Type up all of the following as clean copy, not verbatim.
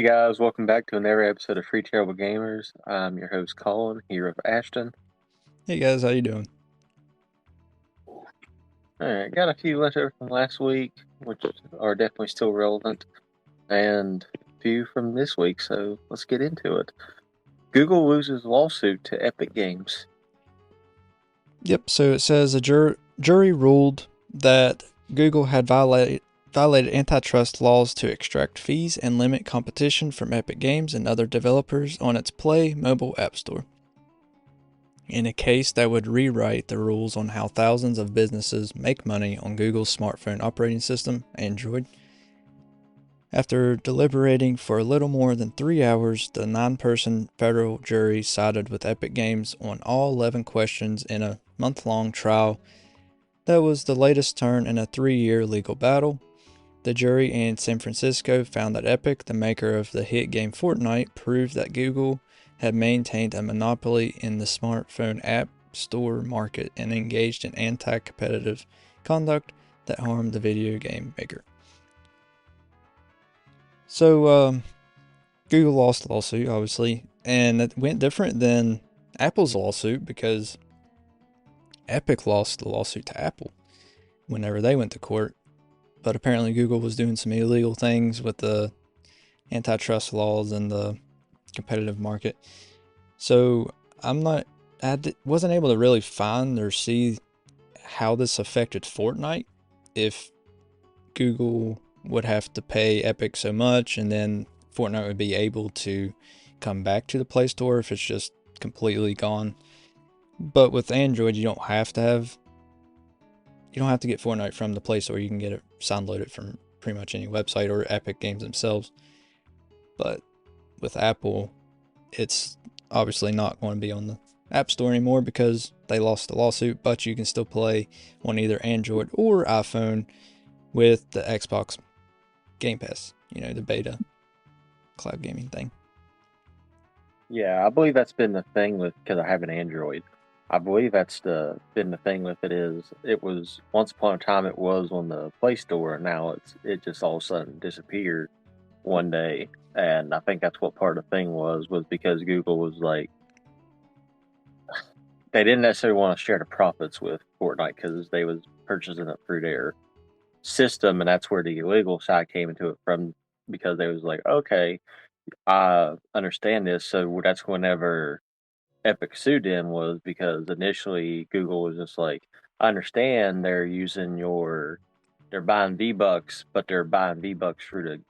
Hey guys, welcome back to another episode of Free Terrible Gamers. I'm your host Colin, here with Ashton. Hey guys, how you doing? Alright, got a few left over from last week, which are definitely still relevant, and a few from this week, so let's get into it. Google loses lawsuit to Epic Games. Yep, so it says a jury ruled that Google had violated antitrust laws to extract fees and limit competition from Epic Games and other developers on its Play mobile app store. In a case that would rewrite the rules on how thousands of businesses make money on Google's smartphone operating system, Android. After deliberating for a little more than 3 hours, the 9-person federal jury sided with Epic Games on all 11 questions in a month-long trial that was the latest turn in a 3-year legal battle. The jury in San Francisco found that Epic, the maker of the hit game Fortnite, proved that Google had maintained a monopoly in the smartphone app store market and engaged in anti-competitive conduct that harmed the video game maker. So, Google lost the lawsuit, obviously, and it went different than Apple's lawsuit because Epic lost the lawsuit to Apple whenever they went to court. But apparently, Google was doing some illegal things with the antitrust laws and the competitive market. So, wasn't able to really find or see how this affected Fortnite. If Google would have to pay Epic so much, and then Fortnite would be able to come back to the Play Store if it's just completely gone. But with Android, you don't have to get Fortnite from the Play Store. You can get it downloaded from pretty much any website or Epic Games themselves. But with Apple, it's obviously not going to be on the App Store anymore because they lost the lawsuit, but you can still play on either Android or iPhone with the Xbox Game Pass, the beta cloud gaming thing. Yeah, I believe that's been the thing with, because I have an Android. I believe that's been the thing with it was once upon a time it was on the Play Store, and now it just all of a sudden disappeared one day. And I think that's what part of the thing was because Google was like, they didn't necessarily want to share the profits with Fortnite because they was purchasing it through their system, and that's where the illegal side came into it from, because they was like, okay, I understand this. So that's whenever Epic sued them, was because initially Google was just like, I understand they're buying V-Bucks, but they're buying V-Bucks through the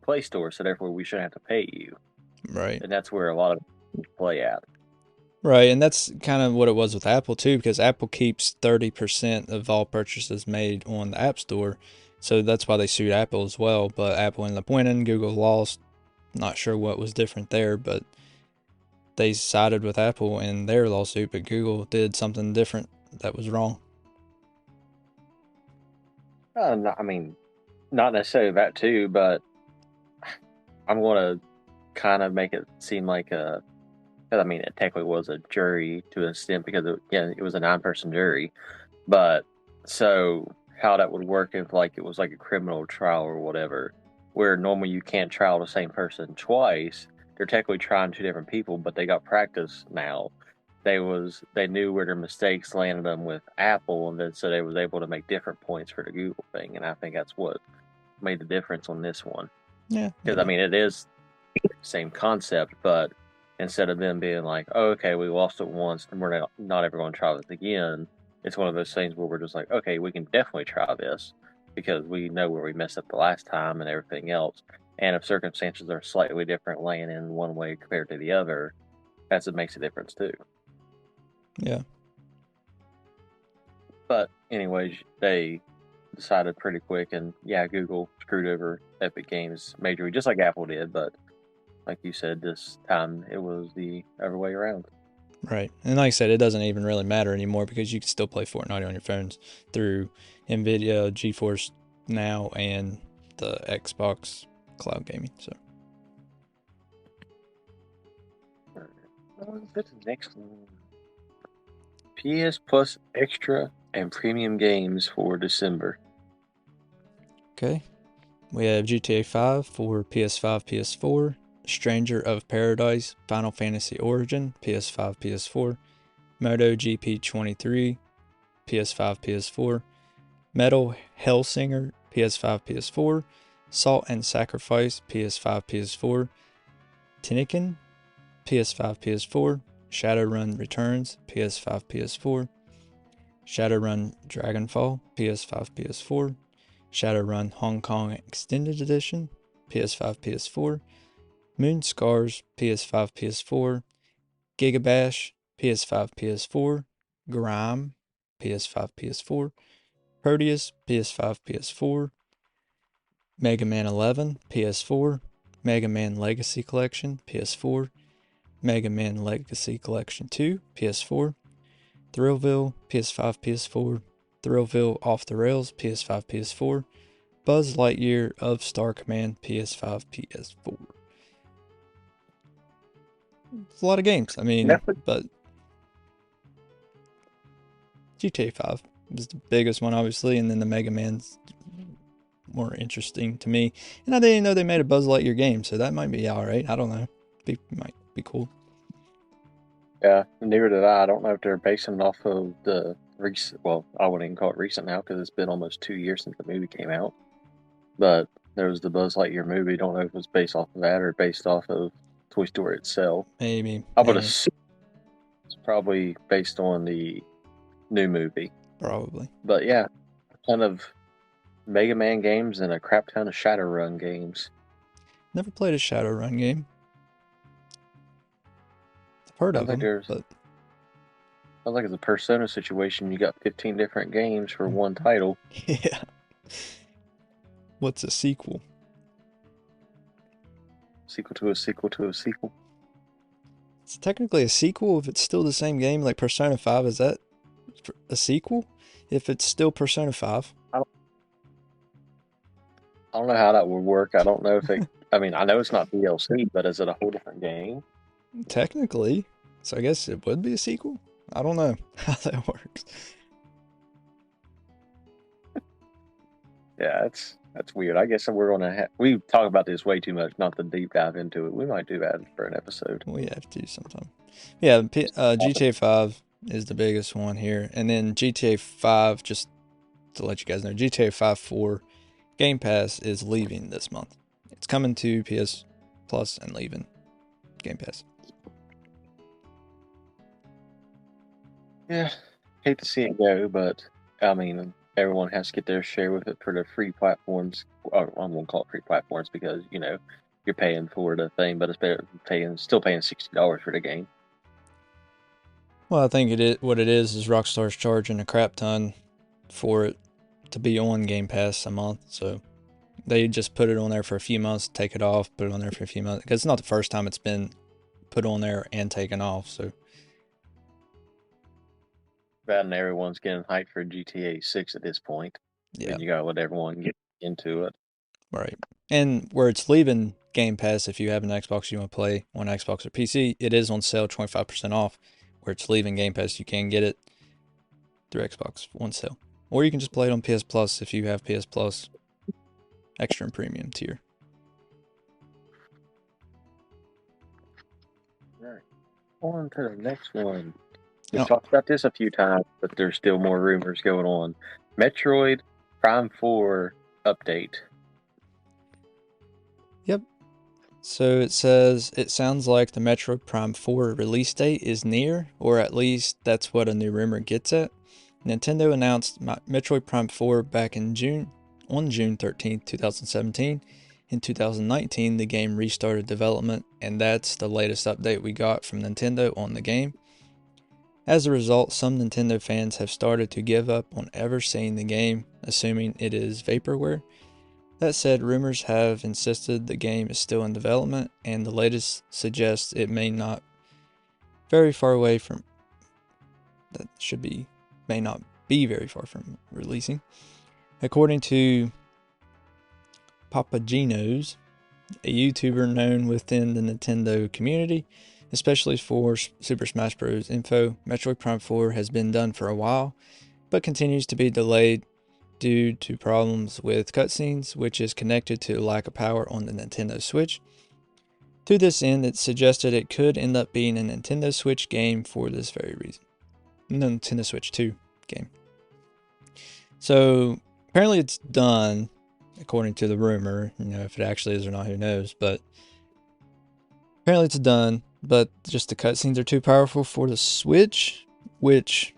Play Store, so therefore we shouldn't have to pay you. Right. And that's where a lot of play at. Right, and that's kind of what it was with Apple too, because Apple keeps 30% of all purchases made on the App Store. So that's why they sued Apple as well. But Apple ended up winning, Google lost. Not sure what was different there, but they sided with Apple in their lawsuit, but Google did something different that was wrong. I mean, not necessarily that too, but I'm going to kind of make it seem like because I mean, it technically was a jury to an extent because it was a 9-person jury. But so how that would work if like it was like a criminal trial or whatever, where normally you can't trial the same person twice. They're technically trying two different people, but they got practice now. They knew where their mistakes landed them with Apple, and then so they was able to make different points for the Google thing, and I think that's what made the difference on this one. Yeah, Because I mean, it is the same concept, but instead of them being like, oh, okay, we lost it once and we're not ever going to try this again, it's one of those things where we're just like, okay, we can definitely try this because we know where we messed up the last time and everything else. And if circumstances are slightly different, laying in one way compared to the other, that's what makes a difference too. yeah. But anyways, they decided pretty quick, and yeah, Google screwed over Epic Games majorly, just like Apple did. But like you said, this time it was the other way around. Right. And like I said, it doesn't even really matter anymore because you can still play Fortnite on your phones through NVIDIA, GeForce Now, and the Xbox cloud gaming. So, This next one. PS Plus Extra and Premium games for December. okay. We have GTA 5 for PS5, PS4, Stranger of Paradise, Final Fantasy Origin, PS5, PS4, MotoGP 23, PS5, PS4, Metal Hellsinger, PS5, PS4, Salt and Sacrifice, PS5, PS4, Tinnikin, PS5, PS4, Shadowrun Returns, PS5, PS4, Shadowrun Dragonfall, PS5, PS4, Shadowrun Hong Kong Extended Edition, PS5, PS4, Moon Scars, PS5, PS4, Gigabash, PS5, PS4, Grime, PS5, PS4, Proteus, PS5, PS4, Mega Man 11, PS4, Mega Man Legacy Collection, PS4, Mega Man Legacy Collection 2, PS4, Thrillville, PS5, PS4, Thrillville Off the Rails, PS5, PS4, Buzz Lightyear of Star Command, PS5, PS4. It's a lot of games. I mean, but GTA 5 was the biggest one, obviously, and then the Mega Man's more interesting to me. And I didn't know they made a Buzz Lightyear game, so that might be alright. I don't know. Might be cool. Yeah, neither did I. I don't know if they're basing it off of the recent. Well, I wouldn't even call it recent now because it's been almost 2 years since the movie came out. But there was the Buzz Lightyear movie. Don't know if it was based off of that or based off of Toy Story itself. Maybe. I would assume it's probably based on the new movie. Probably. But yeah, a ton of Mega Man games and a crap ton of Shadowrun games. Never played a Shadowrun game. I've heard of them, but sounds like it's a Persona situation. You got 15 different games for one title. Yeah. What's a sequel? Sequel to a sequel to a sequel. It's technically a sequel if it's still the same game. Like Persona 5, is that a sequel? If it's still Persona 5? I don't know how that would work. I don't know if it... I mean, I know it's not DLC, but is it a whole different game? Technically. So I guess it would be a sequel? I don't know how that works. Yeah, that's weird. I guess we're going to we talk about this way too much, not to deep dive into it. We might do that for an episode. We have to sometime. Yeah, GTA 5 is the biggest one here. And then GTA 5, just to let you guys know, GTA 5 4 Game Pass is leaving this month. It's coming to PS Plus and leaving Game Pass. Yeah, hate to see it go, but I mean, everyone has to get their share with it for the free platforms. I won't call it free platforms because, you know, you're paying for the thing, but it's better still paying $60 for the game. Well, I think what it is Rockstar's charging a crap ton for it to be on Game Pass a month, so they just put it on there for a few months, take it off, put it on there for a few months, because it's not the first time it's been put on there and taken off, so. And everyone's getting hyped for GTA 6 at this point. Yeah. And you gotta let everyone get into it. Right. And where it's leaving Game Pass, if you have an Xbox you want to play on Xbox or PC, it is on sale 25% off. Where it's leaving Game Pass, you can get it through Xbox on sale. Or you can just play it on PS Plus if you have PS Plus extra and premium tier. Right. On to the next one. We've talked about this a few times, but there's still more rumors going on. Metroid Prime 4 update. Yep. So it says, it sounds like the Metroid Prime 4 release date is near, or at least that's what a new rumor gets at. Nintendo announced Metroid Prime 4 back in June 13th, 2017. In 2019, the game restarted development, and that's the latest update we got from Nintendo on the game. As a result, some Nintendo fans have started to give up on ever seeing the game, assuming it is vaporware. That said, rumors have insisted the game is still in development, and the latest suggests it may not very far away from may not be very far from releasing. According to Papagenos, a YouTuber known within the Nintendo community, especially for Super Smash Bros. Info, Metroid Prime 4 has been done for a while, but continues to be delayed due to problems with cutscenes, which is connected to the lack of power on the Nintendo Switch. To this end, it suggested it could end up being a Nintendo Switch game for this very reason. No, Nintendo Switch 2 game. So apparently it's done, according to the rumor. If it actually is or not, who knows. But apparently it's done, but just the cutscenes are too powerful for the Switch, which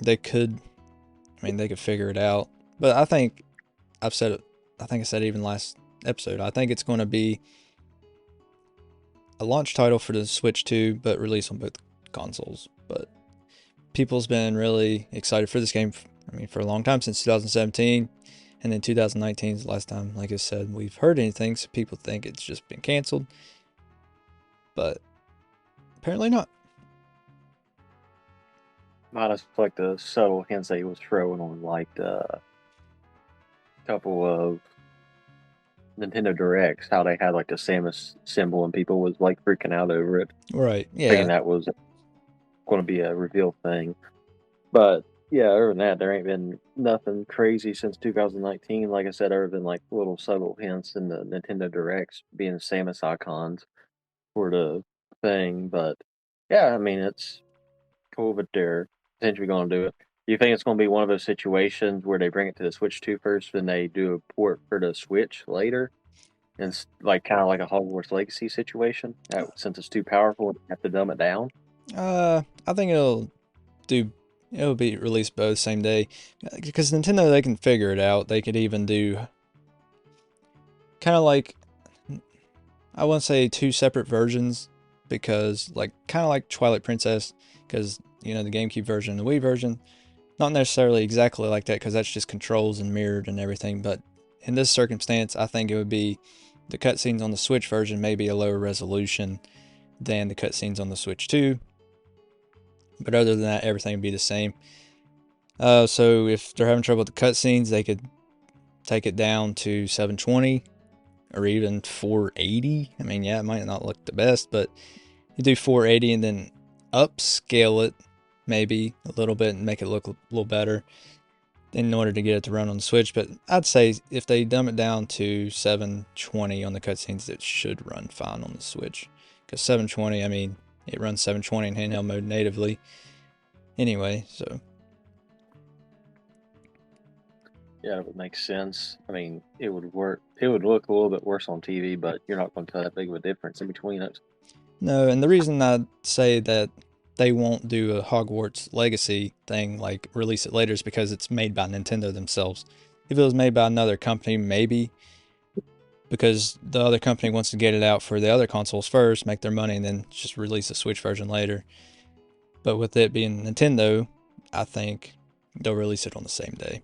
they could figure it out. But I think I said it even last episode. I think it's going to be a launch title for the Switch 2, but release on both consoles. But people's been really excited for this game, for a long time, since 2017. And then 2019 is the last time, like I said, we've heard anything, so people think it's just been canceled. But apparently not. Minus like the subtle hints that he was throwing on like the couple of Nintendo Directs, how they had like the Samus symbol and people was like freaking out over it. Right, yeah. Thinking that was going to be a reveal thing. But yeah, other than that, there ain't been nothing crazy since 2019. Like I said, other than like little subtle hints in the Nintendo Directs being Samus icons for the thing. But yeah, it's cool that they're potentially going to do it. Do you think it's going to be one of those situations where they bring it to the Switch 2 first, then they do a port for the Switch later? And it's like kind of like a Hogwarts Legacy situation. Since it's too powerful, they have to dumb it down. I think it'll be released both same day, because Nintendo, they can figure it out. They could even do kind of like, I wouldn't say two separate versions, because kind of like Twilight Princess, because the GameCube version and the Wii version, not necessarily exactly like that, because that's just controls and mirrored and everything. But in this circumstance, I think it would be the cutscenes on the Switch version may be a lower resolution than the cutscenes on the Switch 2. But other than that, everything would be the same. So if they're having trouble with the cutscenes, they could take it down to 720 or even 480. It might not look the best, but you do 480 and then upscale it maybe a little bit and make it look a little better in order to get it to run on the Switch. But I'd say if they dumb it down to 720 on the cutscenes, it should run fine on the Switch. Because 720, it runs 720 in handheld mode natively anyway, so. Yeah, it would make sense. It would work. It would look a little bit worse on TV, but you're not going to tell that big of a difference in between it. No, and the reason I'd say that they won't do a Hogwarts Legacy thing, like release it later, is because it's made by Nintendo themselves. If it was made by another company, maybe, because the other company wants to get it out for the other consoles first, make their money, and then just release a Switch version later. But with it being Nintendo, I think they'll release it on the same day.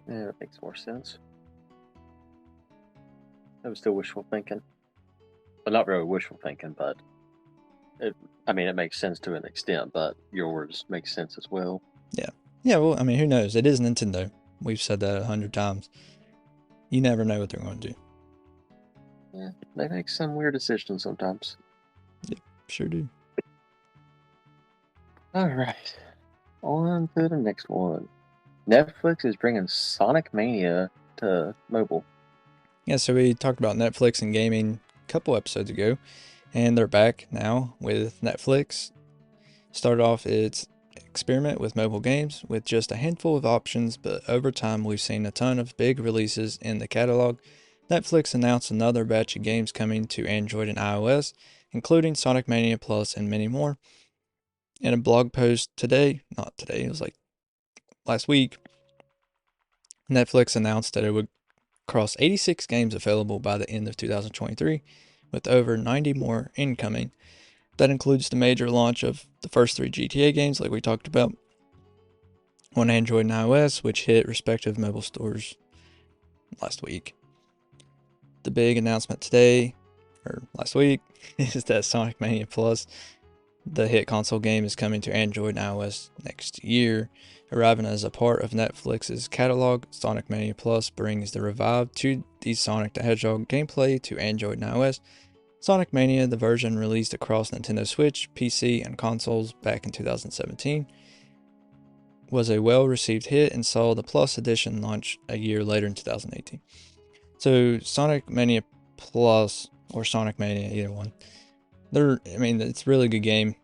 Yeah, that makes more sense. That was still wishful thinking. Well, not really wishful thinking, but it makes sense to an extent, but yours makes sense as well. Yeah. Yeah, well, who knows? It is Nintendo. We've said that 100 times. You never know what they're going to do. Yeah, they make some weird decisions sometimes. Yep, sure do. Alright, on to the next one. Netflix is bringing Sonic Mania to mobile. Yeah, so we talked about Netflix and gaming a couple episodes ago, and they're back now with Netflix. Started off its experiment with mobile games with just a handful of options, but over time we've seen a ton of big releases in the catalog. Netflix announced another batch of games coming to Android and iOS, including Sonic Mania Plus and many more. In a blog post today, not today, it was like last week, Netflix announced that it would cross 86 games available by the end of 2023, with over 90 more incoming. That includes the major launch of the first 3 GTA games, like we talked about, on Android and iOS, which hit respective mobile stores last week. The big announcement today, or last week, is that Sonic Mania Plus, the hit console game, is coming to Android and iOS next year. Arriving as a part of Netflix's catalog, Sonic Mania Plus brings the revived 2D Sonic the Hedgehog gameplay to Android and iOS. Sonic Mania, the version released across Nintendo Switch, PC, and consoles back in 2017, was a well-received hit and saw the Plus edition launch a year later in 2018. So Sonic Mania Plus or Sonic Mania, either one. I mean, it's a really good game.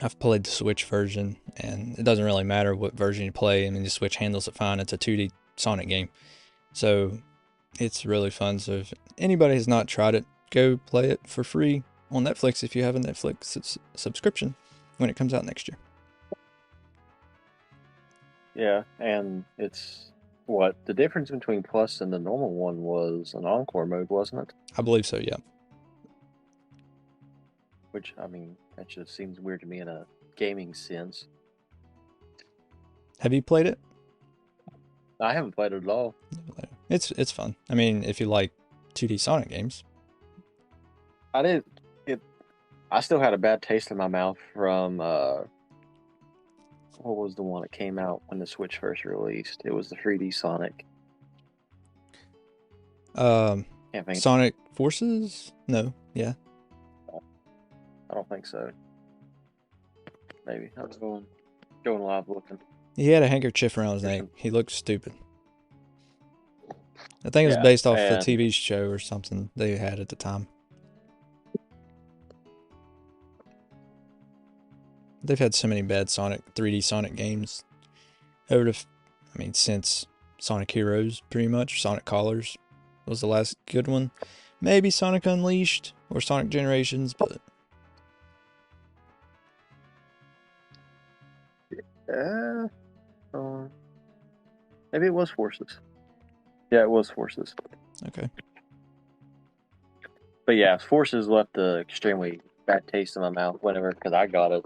I've played the Switch version, and it doesn't really matter what version you play. I mean, the Switch handles it fine. It's a 2D Sonic game, so it's really fun. So if anybody has not tried it, go play it for free on Netflix if you have a Netflix subscription when it comes out next year. Yeah, and it's what the difference between Plus and the normal one was an Encore mode, wasn't it? I believe so, yeah. Which, I mean, that just seems weird to me in a gaming sense. Have you played it? I haven't played it at all. It's fun. I mean, if you like 2D Sonic games. I did it. I still had a bad taste in my mouth from what was the one that came out when the Switch first released? It was the 3D Sonic. Can't think. Sonic Forces? No, yeah. I don't think so. Maybe I was going live looking. He had a handkerchief around his neck. He looked stupid. I think it was Yeah, based off a TV show or something they had at the time. They've had so many bad 3D Sonic games since Sonic Heroes, pretty much. Sonic Colors was the last good one. Maybe Sonic Unleashed or Sonic Generations, but maybe it was Forces. Yeah, it was Forces. Okay. But yeah, Forces left the extremely bad taste in my mouth whenever, because I got it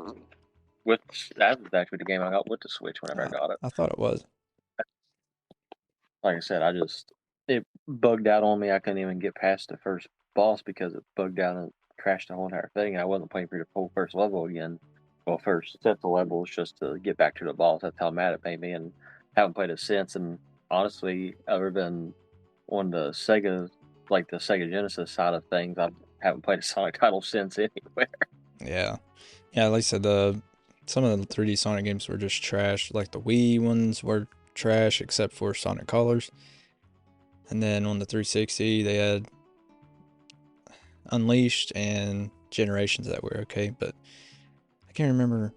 with, that was actually the game I got with the Switch whenever I got it. I thought it was. Like I said, it bugged out on me. I couldn't even get past the first boss because it bugged out and crashed the whole entire thing. I wasn't playing through the whole first level again. Well, first set the levels just to get back to the boss. That's how mad it made me, and haven't played it since. And honestly, other than on the Sega, like the Sega Genesis side of things, I haven't played a Sonic title since anywhere. Yeah, like I said, some of the 3D Sonic games were just trash. Like the Wii ones were trash, except for Sonic Colors. And then on the 360, they had Unleashed and Generations that were okay, but I can't remember.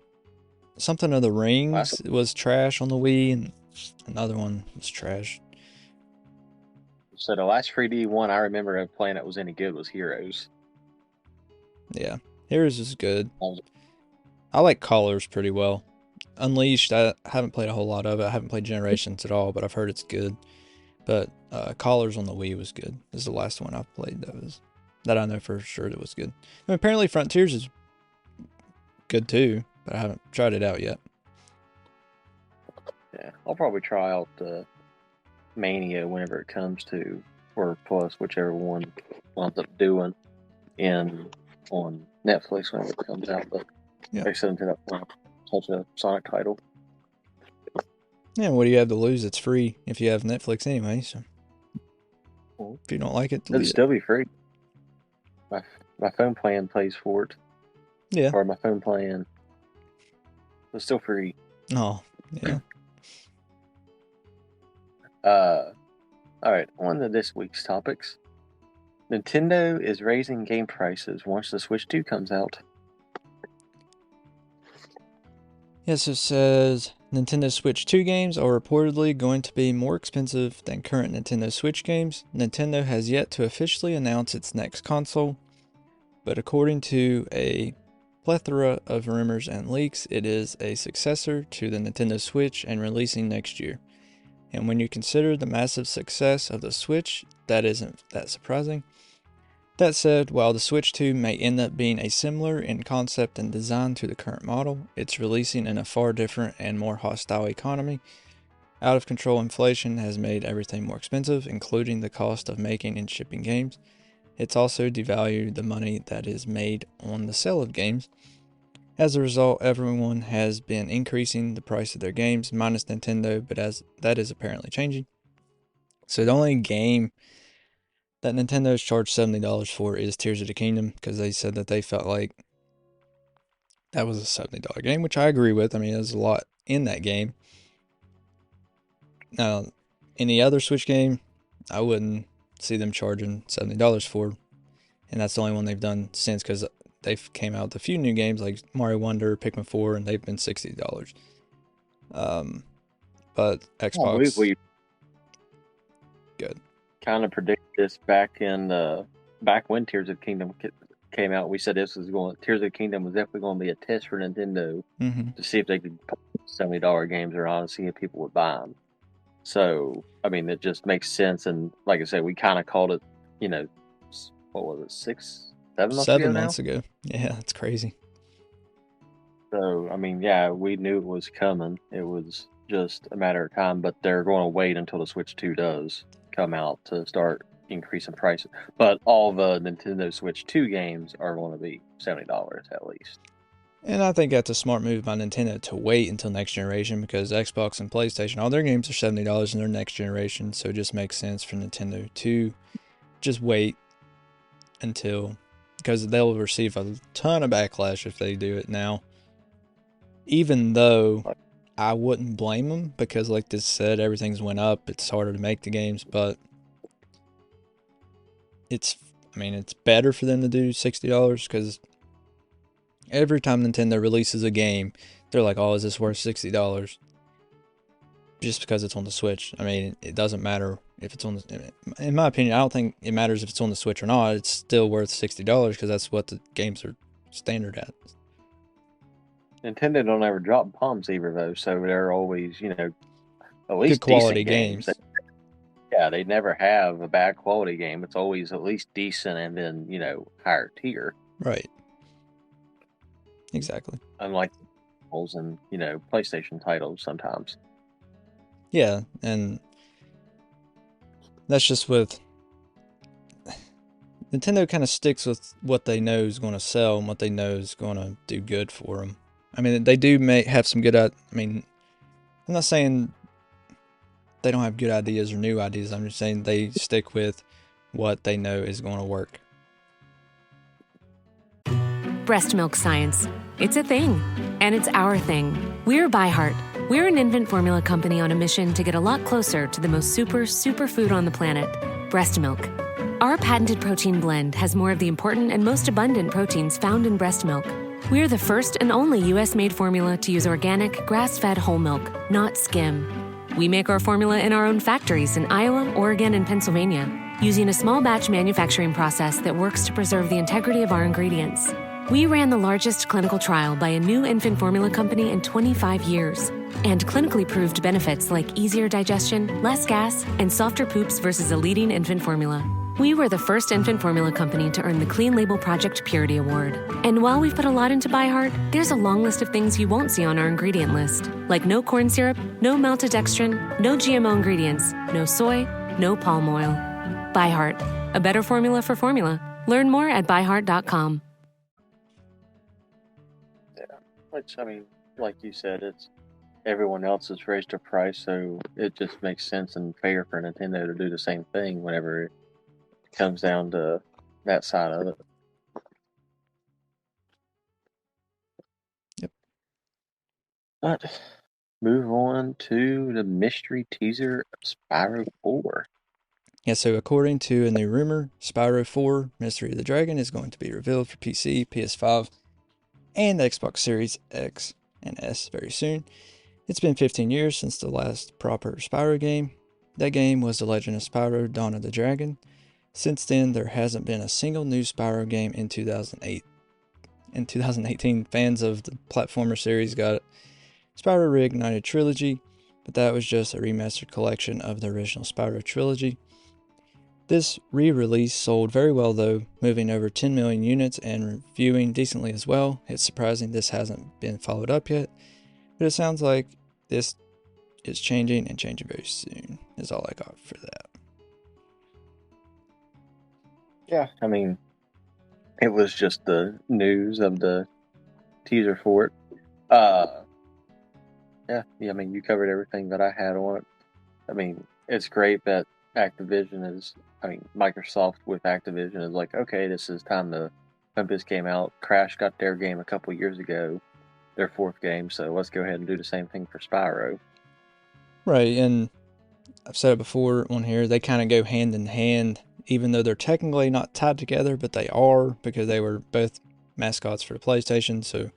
Something of the Rings was trash on the Wii, and another one was trash. So the last 3D one I remember playing that was any good was Heroes. Yeah, Heroes is good. I like Colors pretty well. Unleashed, I haven't played a whole lot of it. I haven't played Generations at all, but I've heard it's good. But Colors on the Wii was good. This is the last one I've played that I know for sure that was good. I mean, apparently Frontiers is good too, but I haven't tried it out yet. Yeah, I'll probably try out Mania whenever it comes to, or Plus, whichever one winds up doing on Netflix whenever it comes out. But yeah, they sent it up such a Sonic title. Yeah, what do you have to lose? It's free if you have Netflix anyway. So if you don't like it, it'll still be free. My phone plan pays for it. Yeah. Or my phone plan. It's still free. Oh, yeah. Alright, on to this week's topics. Nintendo is raising game prices once the Switch 2 comes out. Yes, it says Nintendo Switch 2 games are reportedly going to be more expensive than current Nintendo Switch games. Nintendo has yet to officially announce its next console, but according to a plethora of rumors and leaks, it is a successor to the Nintendo Switch and releasing next year. And when you consider the massive success of the Switch, that isn't that surprising. That said, while the Switch 2 may end up being a similar in concept and design to the current model, it's releasing in a far different and more hostile economy. Out of control inflation has made everything more expensive, including the cost of making and shipping games. It's also devalued the money that is made on the sale of games. As a result, everyone has been increasing the price of their games, minus Nintendo, but as that is apparently changing. So the only game that Nintendo's charged $70 for is Tears of the Kingdom, because they said that they felt like that was a $70 game, which I agree with. I mean, there's a lot in that game. Now, any other Switch game, I wouldn't see them charging $70 for. and that's the only one they've done since, because they've came out with a few new games like Mario Wonder, Pikmin 4, and they've been $60. But Xbox, we good. kind of predicted this back when Tears of the Kingdom came out. We said Tears of the Kingdom was definitely going to be a test for Nintendo to see if they could put $70 games around and see if people would buy them. So, I mean, it just makes sense. And like I said, we kind of called it, what was it, 7 months ago? Yeah, that's crazy. So, I mean, yeah, we knew it was coming. It was just a matter of time, but they're going to wait until the Switch 2 does come out to start increasing prices. But all the Nintendo Switch 2 games are going to be $70 at least. And I think that's a smart move by Nintendo to wait until next generation, because Xbox and PlayStation, all their games are $70 in their next generation, so it just makes sense for Nintendo to just wait until, because they'll receive a ton of backlash if they do it now. Even though I wouldn't blame them, because like this said, everything's went up, it's harder to make the games, but it's better for them to do $60, because every time Nintendo releases a game, they're like, oh, is this worth $60? Just because it's on the Switch. I mean, it doesn't matter if it's on the... In my opinion, I don't think it matters if it's on the Switch or not. It's still worth $60 because that's what the games are standard at. Nintendo don't ever drop bombs either, though, so they're always, at least good quality games. They never have a bad quality game. It's always at least decent and then, higher tier. Right. Exactly. Unlike and PlayStation titles sometimes. Yeah, and that's just with Nintendo. Kind of sticks with what they know is going to sell and what they know is going to do good for them. I mean, they do have some good. I mean, I'm not saying they don't have good ideas or new ideas. I'm just saying they stick with what they know is going to work. Breast milk science. It's a thing. And it's our thing. We're ByHeart. We're an infant formula company on a mission to get a lot closer to the most super food on the planet, breast milk. Our patented protein blend has more of the important and most abundant proteins found in breast milk. We're the first and only U.S.-made formula to use organic, grass-fed whole milk, not skim. We make our formula in our own factories in Iowa, Oregon, and Pennsylvania, using a small batch manufacturing process that works to preserve the integrity of our ingredients. We ran the largest clinical trial by a new infant formula company in 25 years, and clinically proved benefits like easier digestion, less gas, and softer poops versus a leading infant formula. We were the first infant formula company to earn the Clean Label Project Purity Award. And while we've put a lot into ByHeart, there's a long list of things you won't see on our ingredient list, like no corn syrup, no maltodextrin, no GMO ingredients, no soy, no palm oil. ByHeart, a better formula for formula. Learn more at byheart.com. Which, I mean, like you said, it's everyone else has raised their price, so it just makes sense and fair for Nintendo to do the same thing whenever it comes down to that side of it. Yep. But move on to the mystery teaser of Spyro 4. Yeah, so according to a new rumor, Spyro 4 Mystery of the Dragon is going to be revealed for PC, PS5, and Xbox Series X and S very soon. It's been 15 years since the last proper Spyro game. That game was The Legend of Spyro Dawn of the Dragon. Since then, there hasn't been a single new Spyro game in 2008. In 2018, fans of the platformer series got Spyro Reignited Trilogy, but that was just a remastered collection of the original Spyro trilogy. This re-release sold very well though, moving over 10 million units and reviewing decently as well. It's surprising this hasn't been followed up yet, but it sounds like this is changing and changing very soon, is all I got for that. Yeah, I mean, it was just the news of the teaser for it. Yeah, I mean, you covered everything that I had on it. I mean, it's great that Microsoft with Activision is like, okay, this is time to pump this game out. Crash got their game a couple years ago, their fourth game, so let's go ahead and do the same thing for Spyro. Right, and I've said it before on here, they kind of go hand in hand even though they're technically not tied together, but they are because they were both mascots for the PlayStation. So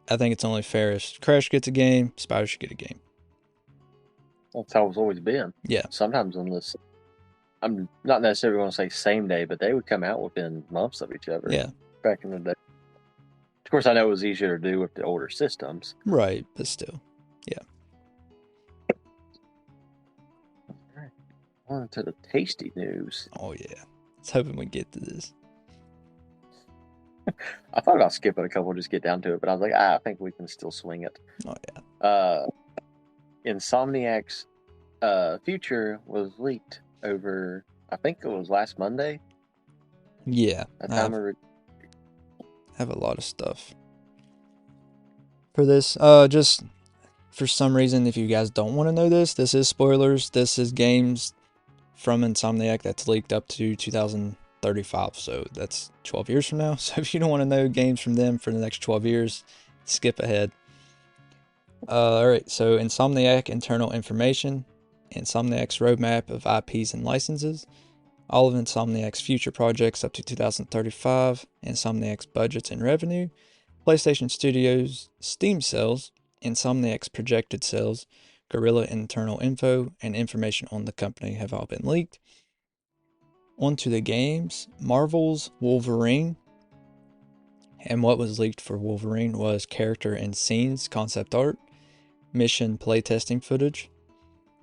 I think it's only fair if Crash gets a game, Spyro should get a game. That's how it's always been. Yeah. Sometimes I'm not necessarily going to say same day, but they would come out within months of each other. Yeah. Back in the day. Of course, I know it was easier to do with the older systems. Right, but still. Yeah. All right. On to the tasty news. Oh, yeah. I was hoping we get to this. I thought about skipping a couple, just get down to it, but I was like, I think we can still swing it. Oh, yeah. Insomniac's future was leaked over, I think it was last Monday. Yeah. I have a lot of stuff for this. Just for some reason, if you guys don't want to know this is spoilers. This is games from Insomniac that's leaked up to 2035, so that's 12 years from now. So if you don't want to know games from them for the next 12 years, skip ahead. Alright, so Insomniac internal information, Insomniac's roadmap of IPs and licenses, all of Insomniac's future projects up to 2035, Insomniac's budgets and revenue, PlayStation Studios Steam sales, Insomniac's projected sales, Guerrilla internal info, and information on the company have all been leaked. On to the games. Marvel's Wolverine. And what was leaked for Wolverine was character and scenes concept art, mission playtesting footage,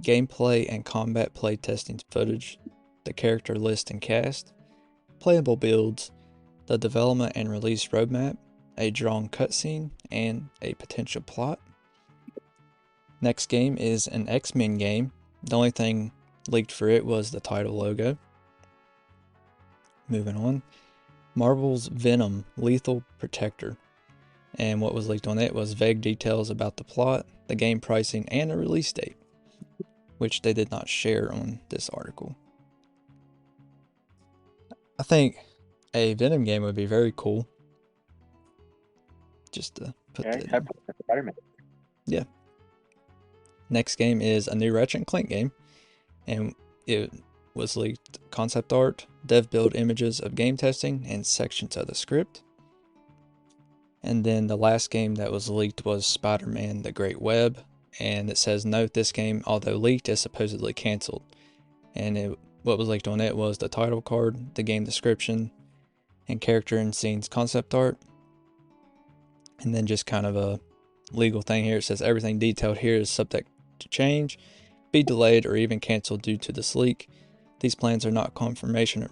gameplay and combat playtesting footage, the character list and cast, playable builds, the development and release roadmap, a drawn cutscene, and a potential plot. Next game is an X-Men game. The only thing leaked for it was the title logo. Moving on. Marvel's Venom Lethal Protector. And what was leaked on it was vague details about the plot, the game pricing, and a release date, which they did not share on this article. I think a Venom game would be very cool. Just to put that in. Yeah. Next game is a new Ratchet & Clank game, and it was leaked concept art, dev build images of game testing, and sections of the script. And then the last game that was leaked was Spider-Man: The Great Web, and it says, note, this game, although leaked, is supposedly canceled. And what was leaked on it was the title card, the game description, and character and scenes concept art. And then just kind of a legal thing here. It says everything detailed here is subject to change, be delayed, or even canceled due to this leak. These plans are not confirmation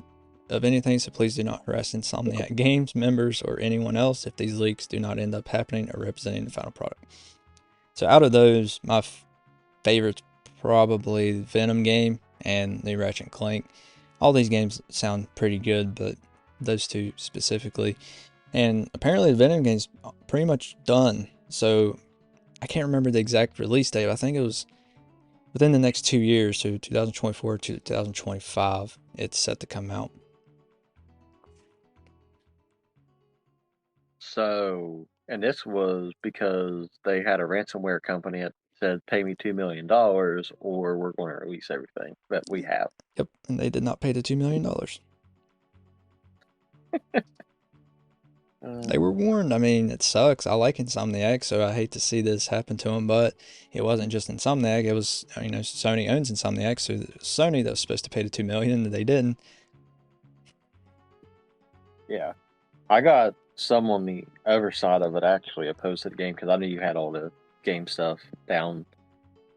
of anything, so please do not harass Insomniac Games members or anyone else if these leaks do not end up happening or representing the final product. So out of those, my favorite's probably the Venom game and the Ratchet & Clank. All these games sound pretty good, but those two specifically. And apparently the Venom game's pretty much done. So I can't remember the exact release date. I think it was within the next 2 years, so 2024 to 2025, it's set to come out. So, and this was because they had a ransomware company that said, pay me $2 million or we're going to release everything that we have. Yep, and they did not pay the $2 million. They were warned. I mean, it sucks. I like Insomniac, so I hate to see this happen to them, but it wasn't just Insomniac. It was, Sony owns Insomniac, so Sony that was supposed to pay the $2 million, and they didn't. Yeah. I got some on the other side of it actually opposed to the game because I knew you had all the game stuff down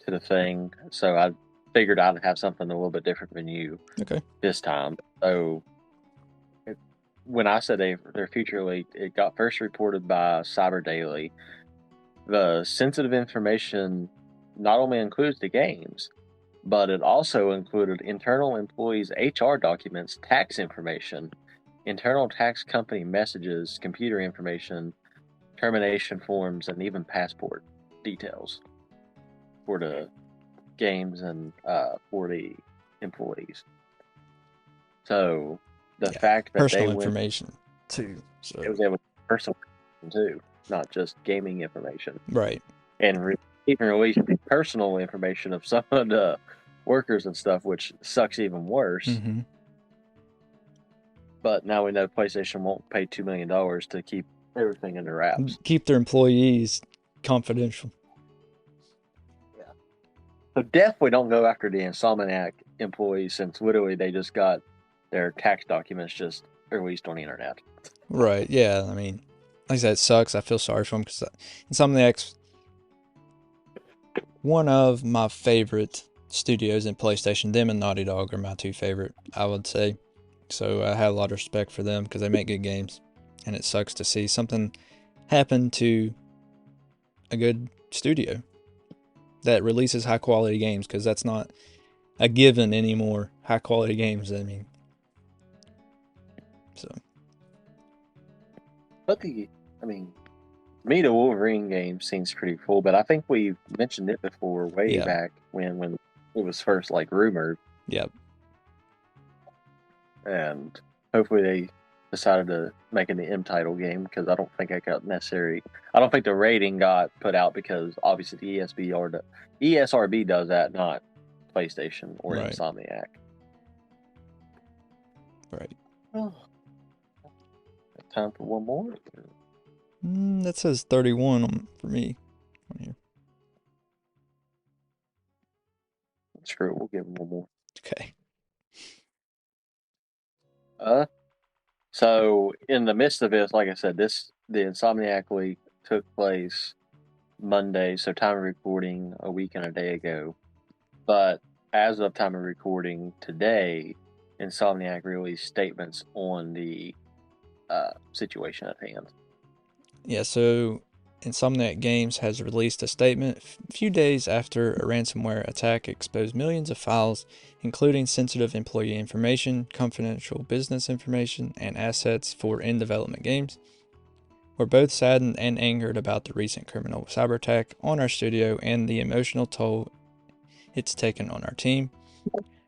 to the thing, so I figured I'd have something a little bit different than you this time. So when I said their future leak, it got first reported by Cyber Daily. The sensitive information not only includes the games, but it also included internal employees' HR documents, tax information, internal tax company messages, computer information, termination forms, and even passport details for the games and for the employees. So the fact that personal information too. So it was able to personal information too, not just gaming information. Right. And even releasing personal information of some of the workers and stuff, which sucks even worse. Mm-hmm. But now we know PlayStation won't pay $2 million to keep everything in their wraps. Keep their employees confidential. Yeah. So definitely don't go after the Insomniac employees, since literally they just got their tax documents just released on the internet. Right, yeah, I mean, like I said, it sucks. I feel sorry for them because Insomniac's one of my favorite studios in PlayStation. Them and Naughty Dog are my two favorite, I would say. So I have a lot of respect for them because they make good games. And it sucks to see something happen to a good studio that releases high quality games, because that's not a given anymore. High quality games, I mean. So. But the Wolverine game seems pretty cool, but I think we mentioned it before way back when it was first rumored. Yep. And hopefully they decided to make it the M title game, because I don't think I don't think the rating got put out, because obviously the ESRB does that, not PlayStation or Insomniac. Right. Oh. Time for one more? That says 31 for me on here. Screw it, we'll give him one more. Okay. So in the midst of this, like I said, the Insomniac leak took place Monday, so time of recording a week and a day ago. But as of time of recording today, Insomniac released statements on the situation at hand. Yeah, so Insomniac Games has released a statement a few days after a ransomware attack exposed millions of files, including sensitive employee information, confidential business information, and assets for in-development games. We're both saddened and angered about the recent criminal cyber attack on our studio and the emotional toll it's taken on our team.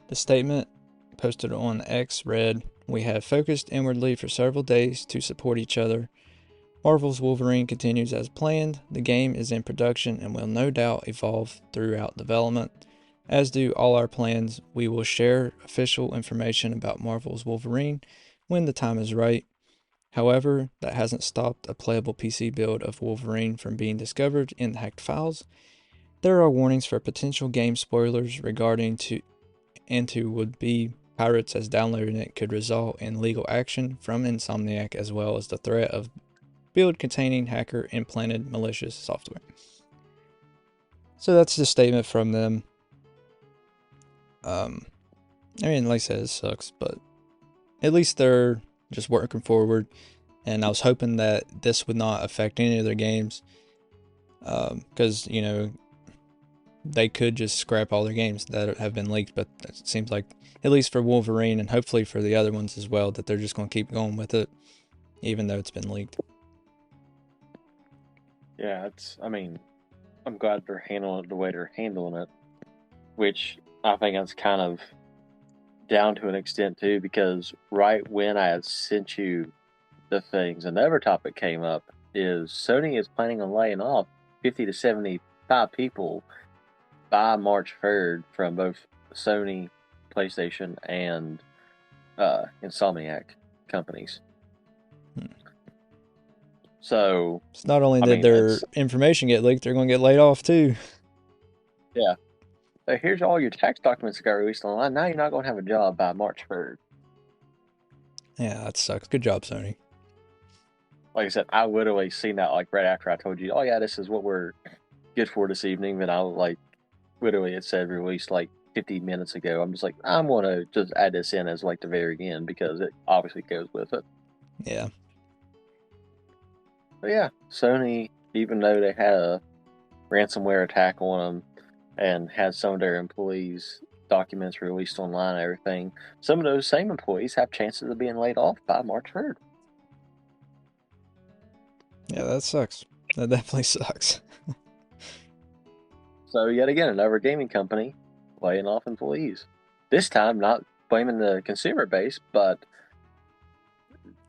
The statement, posted on X, read, "We have focused inwardly for several days to support each other. Marvel's Wolverine continues as planned. The game is in production and will no doubt evolve throughout development. As do all our plans, we will share official information about Marvel's Wolverine when the time is right. However, that hasn't stopped a playable PC build of Wolverine from being discovered in the hacked files. There are warnings for potential game spoilers regarding to would-be pirates, as downloading it could result in legal action from Insomniac, as well as the threat of build containing hacker-implanted malicious software." So that's the statement from them. I mean, like I said, it sucks, but at least they're just working forward. And I was hoping that this would not affect any of their games, because, they could just scrap all their games that have been leaked, but it seems like, at least for Wolverine and hopefully for the other ones as well, that they're just going to keep going with it, even though it's been leaked. Yeah, I'm glad they're handling it the way they're handling it, which I think that's kind of down to an extent too, because right when I had sent you the things, another topic came up, is Sony is planning on laying off 50 to 75 people by March 3rd from both Sony, PlayStation, and Insomniac companies. So it's not only did their information get leaked, they're going to get laid off too. Yeah. So here's all your tax documents that got released online. Now you're not going to have a job by March 3rd. Yeah, that sucks. Good job, Sony. Like I said, I literally seen that right after I told you, oh yeah, this is what we're good for this evening. Then I literally it said released 50 minutes ago. I'm just I'm going to just add this in as the very end, because it obviously goes with it. Yeah. But yeah, Sony, even though they had a ransomware attack on them and had some of their employees' documents released online and everything, some of those same employees have chances of being laid off by March 3rd. Yeah, that sucks. That definitely sucks. So yet again, another gaming company laying off employees. This time, not blaming the consumer base, but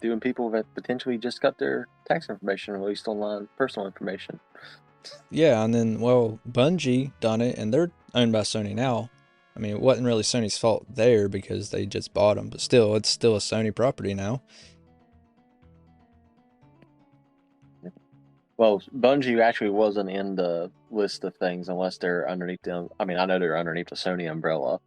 doing people that potentially just got their tax information released online, personal information. Yeah, and then, Bungie done it, and they're owned by Sony now. I mean, it wasn't really Sony's fault there because they just bought them, but still, it's still a Sony property now. Well, Bungie actually wasn't in the list of things unless they're underneath them. I mean, I know they're underneath the Sony umbrella,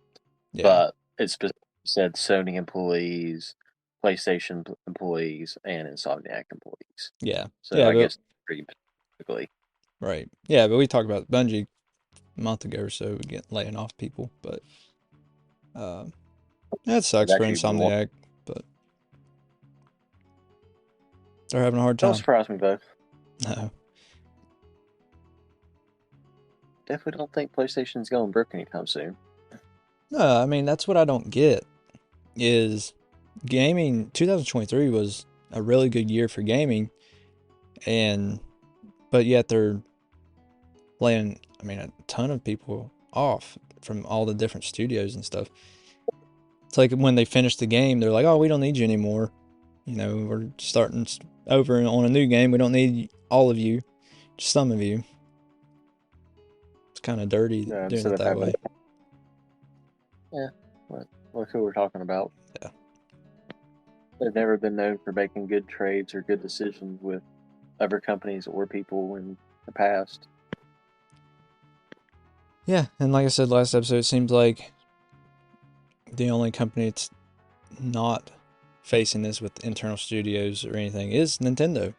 but it specifically said Sony employees, PlayStation employees, and Insomniac employees. Yeah. So yeah, I guess pretty specifically. Right. Yeah, but we talked about Bungie a month ago or so, laying off people, but that sucks for Insomniac, but they're having a hard time. Don't surprise me, though. No. Definitely don't think PlayStation's going broke anytime soon. No, I mean, that's what I don't get, is gaming, 2023 was a really good year for gaming, but yet they're laying, I mean, a ton of people off from all the different studios and stuff. It's like when they finish the game, they're like, oh, we don't need you anymore. You know, we're starting over on a new game. We don't need all of you, just some of you. It's kind of dirty doing it that way. Yeah, look who we're talking about. Yeah. They've never been known for making good trades or good decisions with other companies or people in the past. Yeah, and like I said last episode, it seems like the only company that's not facing this with internal studios or anything is Nintendo.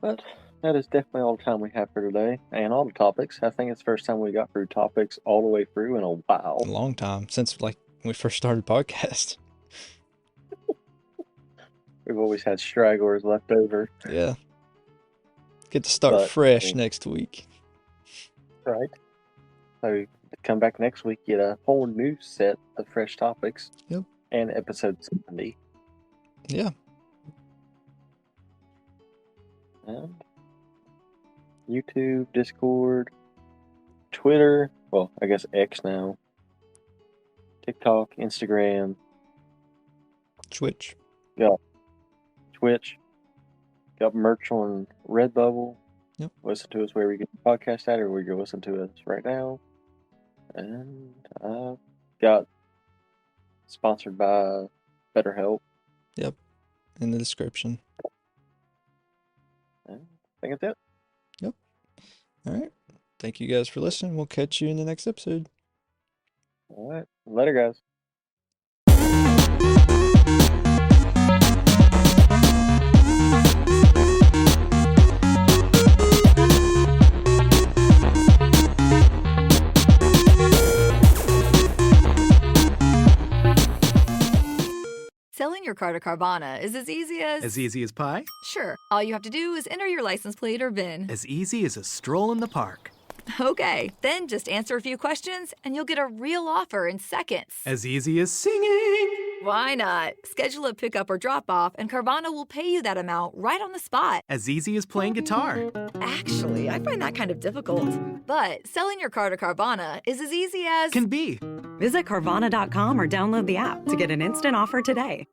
But that is definitely all the time we have for today, and all the topics. I think it's the first time we got through topics all the way through in a while. A long time, since like when we first started podcast. We've always had stragglers left over. Yeah. Get to start fresh next week. Right. So come back next week, get a whole new set of fresh topics. Yep. And episode 70. Yeah. And YouTube, Discord, Twitter, well, I guess X now, TikTok, Instagram, Twitch. Yeah. Twitch. Got merch on Redbubble. Yep. Listen to us wherever you get the podcast at, or where you listen to us right now. And got sponsored by BetterHelp. Yep. In the description. And I think that's it. Yep. All right. Thank you guys for listening. We'll catch you in the next episode. All right. Later, guys. Selling your car to Carvana is as easy as... As easy as pie? Sure. All you have to do is enter your license plate or VIN. As easy as a stroll in the park. Okay, then just answer a few questions and you'll get a real offer in seconds. As easy as singing. Why not? Schedule a pickup or drop off and Carvana will pay you that amount right on the spot. As easy as playing guitar. Actually, I find that kind of difficult. But selling your car to Carvana is as easy as... Can be. Visit Carvana.com or download the app to get an instant offer today.